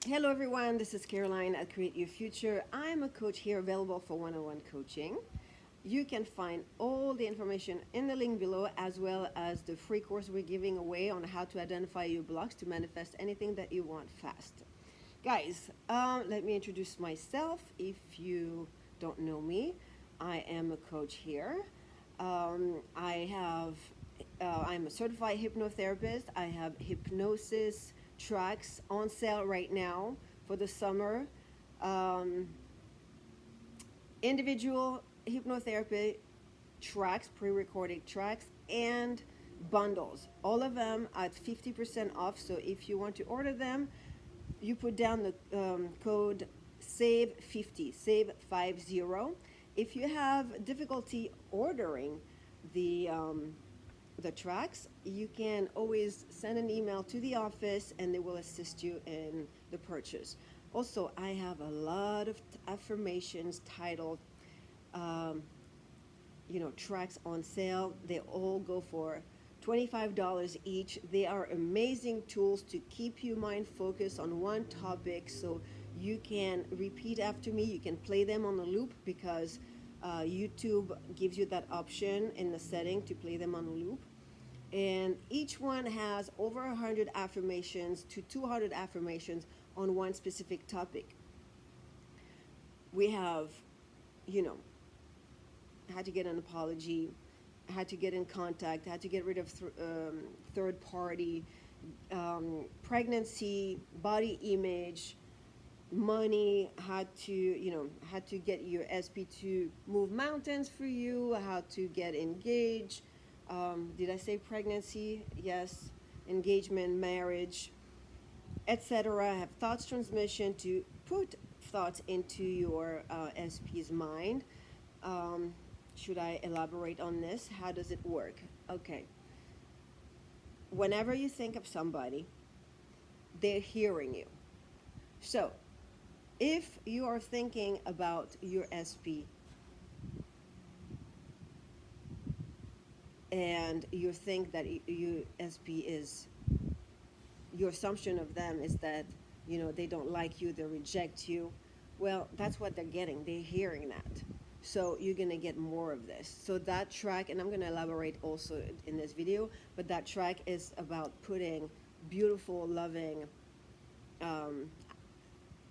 Hello, everyone. This is Caroline at Create Your Future. I'm a coach here available for one on one coaching. You can find all the information in the link below, as well as the free course we're giving away on how to identify your blocks to manifest anything that you want fast. Guys, let me introduce myself. If you don't know me, I am a coach here. I'm a certified hypnotherapist. I have hypnosis tracks on sale right now for the summer. Um, Individual hypnotherapy tracks, pre-recorded tracks, and bundles. All of them at 50% off. So if you want to order them, you put down the code SAVE50, SAVE50. If you have difficulty ordering the um, the tracks, you can always send an email to the office and they will assist you in the purchase. Also, I have a lot of affirmations titled, um, tracks on sale. They all go for $25 each. They are amazing tools to keep your mind focused on one topic so you can repeat after me. You can play them on a loop because YouTube gives you that option in the setting to play them on a loop. And each one has over 100 affirmations to 200 affirmations on one specific topic. We have, you know, how to get an apology, how to get in contact, how to get rid of third party, pregnancy, body image, money, how to get your SP to move mountains for you, how to get engaged. Did I say pregnancy? Yes. Engagement, marriage, etc. Have thoughts transmission to put thoughts into your SP's mind. Um, should I elaborate on this? How does it work? Okay. Whenever you think of somebody, they're hearing you. So, if you are thinking about your SP and you think that your SP is, your assumption of them is that, they don't like you, they reject you, well, that's what they're getting. They're hearing that. So you're going to get more of this. So that track, and I'm going to elaborate also in this video, but that track is about putting beautiful, loving um,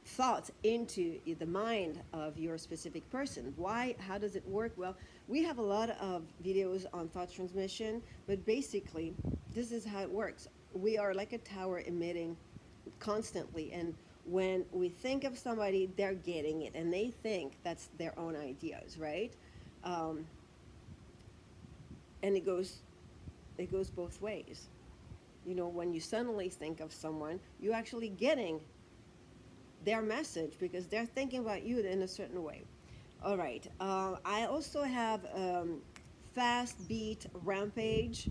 thoughts into the mind of your specific person. Why? How does it work? Well, we have a lot of videos on thought transmission, but basically, this is how it works. We are like a tower emitting constantly, and when we think of somebody, they're getting it, and they think that's their own ideas, right? Um, and it goes both ways. When you suddenly think of someone, you're actually getting their message because they're thinking about you in a certain way. All right. I also have fast beat rampage.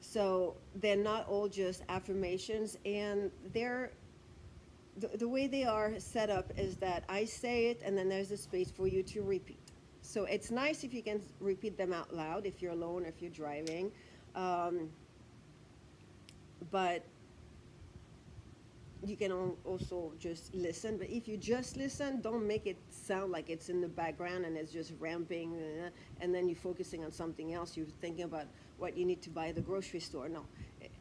So they're not all just affirmations, and the way they are set up is that I say it and then there's a space for you to repeat. So it's nice if you can repeat them out loud if you're alone, if you're driving. Um, but you can also just listen. But if you just listen, don't make it sound like it's in the background and it's just ramping, and then you're focusing on something else. You're thinking about what you need to buy at the grocery store. No,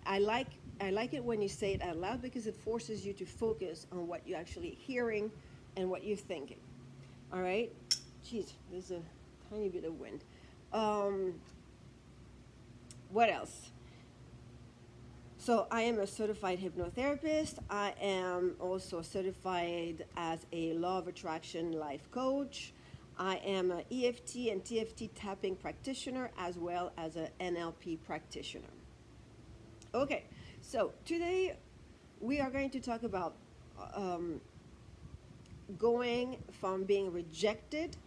I like I like it when you say it out loud because it forces you to focus on what you're actually hearing and what you're thinking. All right. Jeez, there's a tiny bit of wind. Um, what else? So I am a certified hypnotherapist. I am also certified as a law of attraction life coach. I am an EFT and TFT tapping practitioner as well as an NLP practitioner. Okay, so today we are going to talk about um, going from being rejected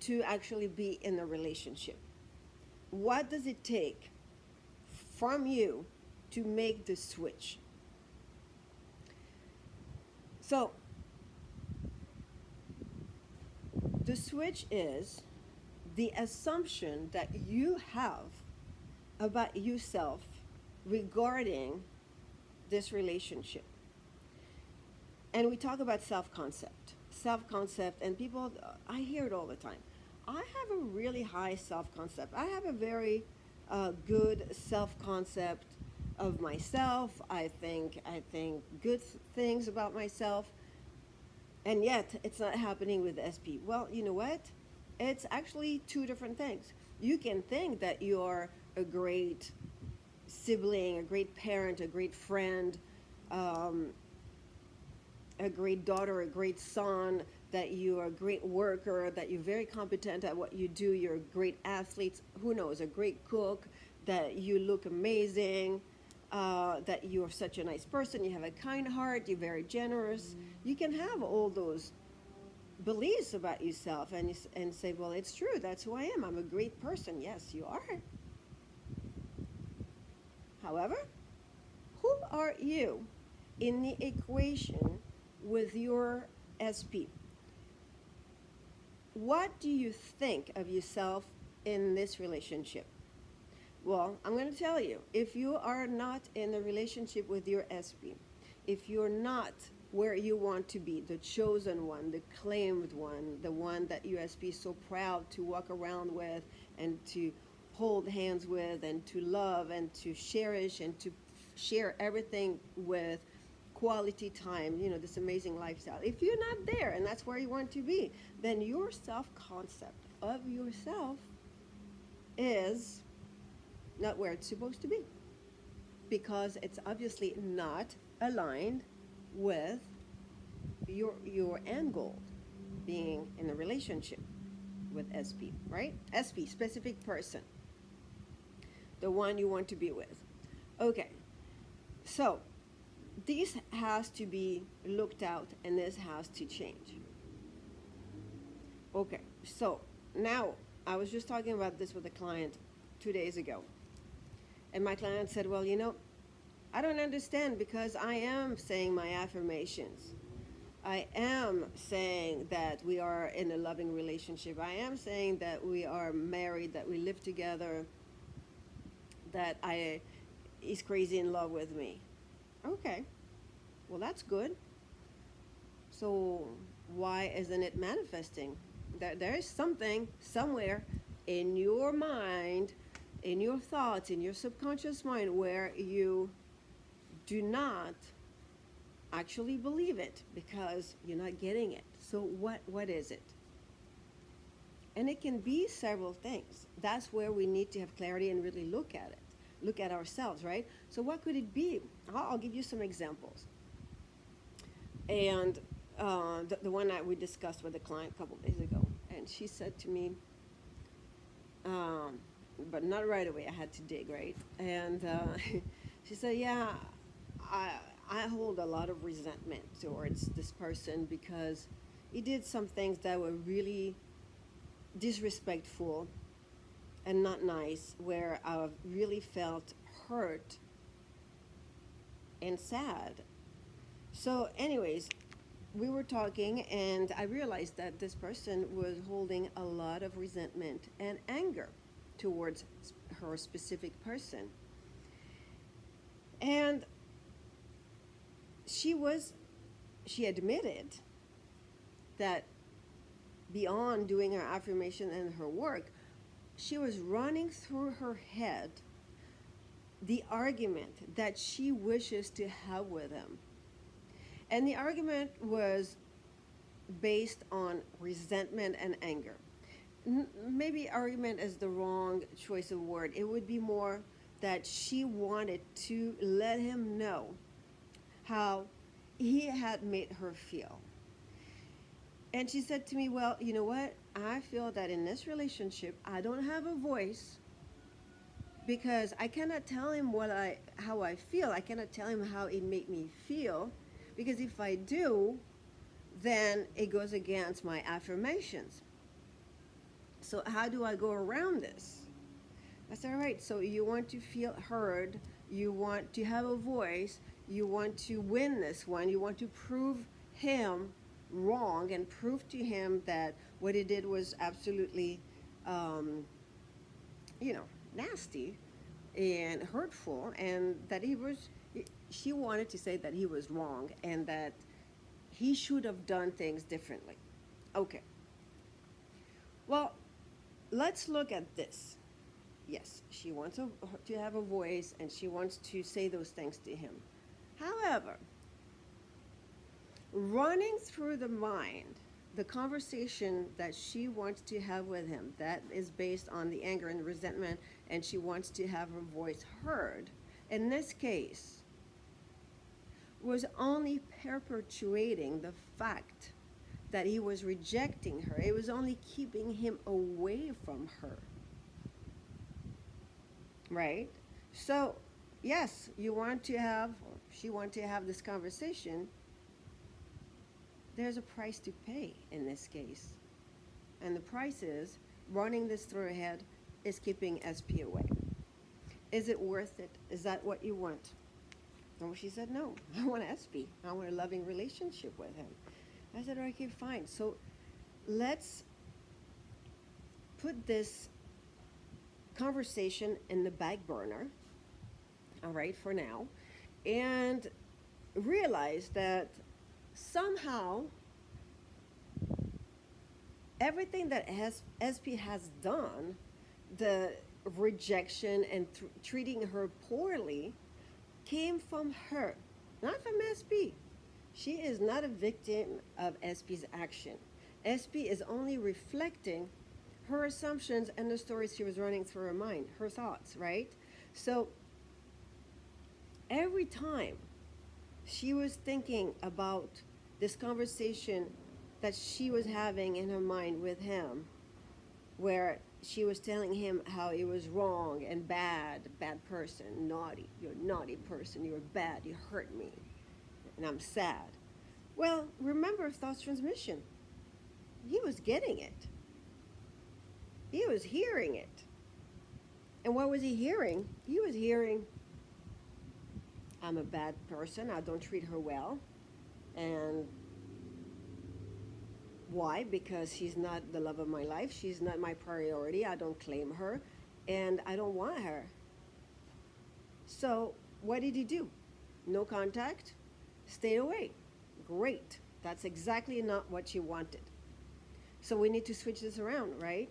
to actually be in a relationship. What does it take from you to make the switch? So the switch is the assumption that you have about yourself regarding this relationship. And we talk about self-concept, and people, I hear it all the time. I have a really high self-concept. I have a very good self-concept of myself. I think good things about myself, and yet it's not happening with SP. Well, you know what? It's actually two different things. You can think that you're a great sibling, a great parent, a great friend, um, a great daughter, a great son, that you're a great worker, that you're very competent at what you do, you're a great athlete, who knows, a great cook, that you look amazing, that you're such a nice person, you have a kind heart, you're very generous. You can have all those beliefs about yourself, and say, well, it's true, that's who I am. I'm a great person. Yes, you are. However, who are you in the equation with your SP? What do you think of yourself in this relationship? Well, I'm going to tell you, if you are not in a relationship with your SP, if you're not where you want to be, the chosen one, the claimed one, the one that your SP is so proud to walk around with and to hold hands with and to love and to cherish and to share everything with, quality time, this amazing lifestyle. If you're not there and that's where you want to be, then your self-concept of yourself is not where it's supposed to be, because it's obviously not aligned with your end goal, being in a relationship with SP, right? SP, specific person, the one you want to be with. Okay, so this has to be looked out, and this has to change. Okay, so now I was just talking about this with a client 2 days ago, and my client said, well, I don't understand, because I am saying my affirmations. I am saying that we are in a loving relationship. I am saying that we are married, that we live together, that he's crazy in love with me. Okay, well, that's good. So why isn't it manifesting? There is something somewhere in your mind, in your thoughts, in your subconscious mind, where you do not actually believe it, because you're not getting it. So what is it? And it can be several things. That's where we need to have clarity and really look at it. Look at ourselves, right? So what could it be? I'll give you some examples. And the one that we discussed with a client a couple days ago, and she said to me, but not right away, I had to dig, right? And she said, yeah, I hold a lot of resentment towards this person, because he did some things that were really disrespectful and not nice, where I really felt hurt and sad. So anyways, we were talking, and I realized that this person was holding a lot of resentment and anger towards her specific person. And she admitted that beyond doing her affirmation and her work, she was running through her head the argument that she wishes to have with him. And the argument was based on resentment and anger. Maybe argument is the wrong choice of word. It would be more that she wanted to let him know how he had made her feel. And she said to me, well, you know what? I feel that in this relationship, I don't have a voice, because I cannot tell him how I feel. I cannot tell him how it made me feel, because if I do, then it goes against my affirmations. So how do I go around this? I said, all right, so you want to feel heard, you want to have a voice, you want to win this one, you want to prove him wrong and prove to him that what he did was absolutely, nasty and hurtful, and that she wanted to say that he was wrong, and that he should have done things differently. Okay. Well, let's look at this. Yes, she wants to have a voice and she wants to say those things to him. However, running through the mind, the conversation that she wants to have with him, that is based on the anger and resentment, and she wants to have her voice heard, in this case, was only perpetuating the fact that he was rejecting her. It was only keeping him away from her. Right? So, yes, you want to have, or she wants to have this conversation. There's a price to pay in this case. And the price is running this through her head is keeping SP away. Is it worth it? Is that what you want? No, she said, no, I want SP. I want a loving relationship with him. I said, okay, fine. So let's put this conversation in the back burner, all right, for now, and realize that somehow everything that SP has done, the rejection and treating her poorly, came from her, not from SP. She is not a victim of SP's action. SP is only reflecting her assumptions and the stories she was running through her mind, her thoughts, right? So every time she was thinking about this conversation that she was having in her mind with him, where she was telling him how he was wrong and bad person, naughty, you're a naughty person, you're bad, you hurt me, and I'm sad. Well, remember thoughts transmission. He was getting it. He was hearing it. And what was he hearing? He was hearing, I'm a bad person, I don't treat her well. And why? Because she's not the love of my life. She's not my priority. I don't claim her. And I don't want her. So what did he do? No contact? Stay away. Great. That's exactly not what she wanted. So we need to switch this around, right?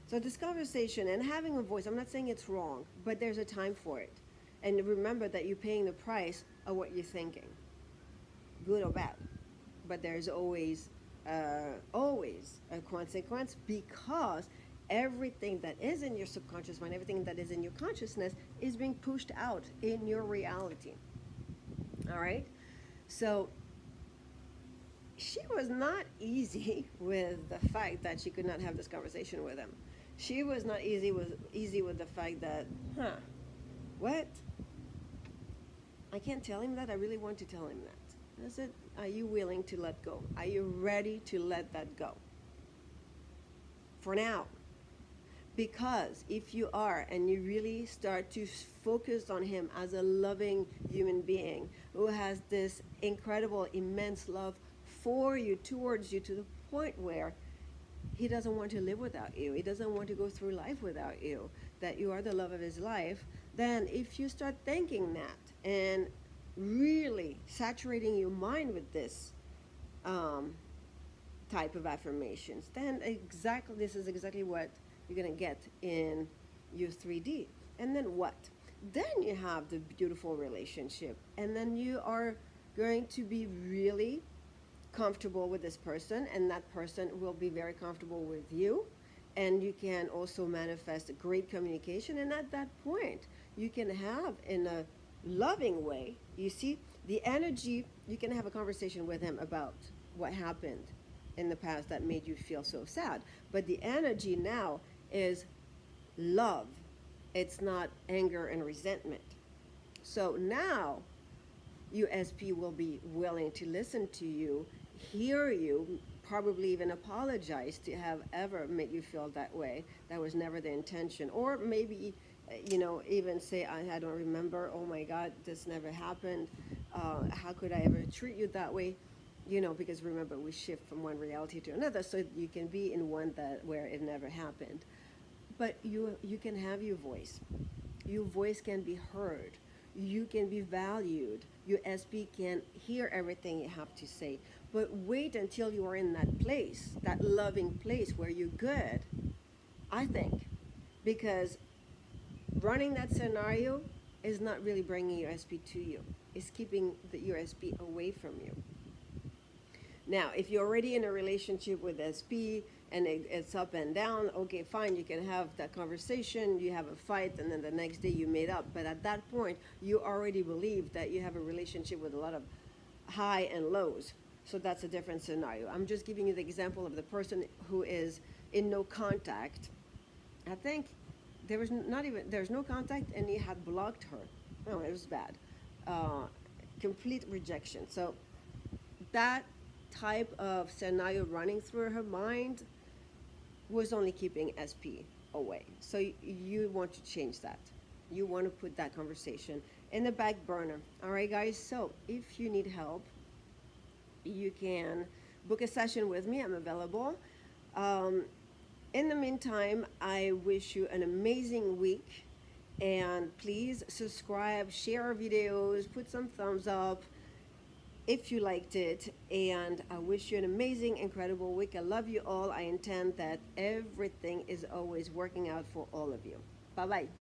So this conversation and having a voice, I'm not saying it's wrong, but there's a time for it. And remember that you're paying the price of what you're thinking, good or bad. But there's always a consequence, because everything that is in your subconscious mind, everything that is in your consciousness is being pushed out in your reality. All right? So she was not easy with the fact that she could not have this conversation with him. She was not easy with the fact that, what? I can't tell him that. I really want to tell him that. I said, are you willing to let go? Are you ready to let that go? For now. Because if you are, and you really start to focus on him as a loving human being who has this incredible, immense love for you, towards you, to the point where he doesn't want to live without you, he doesn't want to go through life without you, that you are the love of his life, then if you start thinking that and really saturating your mind with this type of affirmations, then this is exactly what you're going to get in your 3D. And then what? Then you have the beautiful relationship, and then you are going to be really comfortable with this person, and that person will be very comfortable with you, and you can also manifest great communication. And at that point, you can have, in a loving way, you see the energy, you can have a conversation with him about what happened in the past that made you feel so sad, but the energy now is love. It's not anger and resentment. So now you, SP, will be willing to listen to you, hear you, probably even apologize to have ever made you feel that way. That was never the intention. Or maybe, even say, I don't remember, oh my God, this never happened. How could I ever treat you that way? Because remember, we shift from one reality to another, so you can be in one where it never happened. But you can have your voice. Your voice can be heard. you can be valued. Your SP can hear everything you have to say. But wait until you are in that place, that loving place where you're good, I think. Because running that scenario is not really bringing your SP to you. It's keeping your SP away from you. Now, if you're already in a relationship with SP and it's up and down, okay, fine, you can have that conversation, you have a fight, and then the next day you made up. But at that point, you already believe that you have a relationship with a lot of high and lows. So that's a different scenario. I'm just giving you the example of the person who is in no contact. I think there's no contact, and he had blocked her. Oh, it was bad. Complete rejection. So that type of scenario running through her mind was only keeping SP away. So you want to change that. You want to put that conversation in the back burner. All right, guys. So if you need help, you can book a session with me. I'm available. In the meantime, I wish you an amazing week, and please subscribe, share our videos, put some thumbs up if you liked it, and I wish you an amazing, incredible week. I love you all. I intend that everything is always working out for all of you. Bye-bye.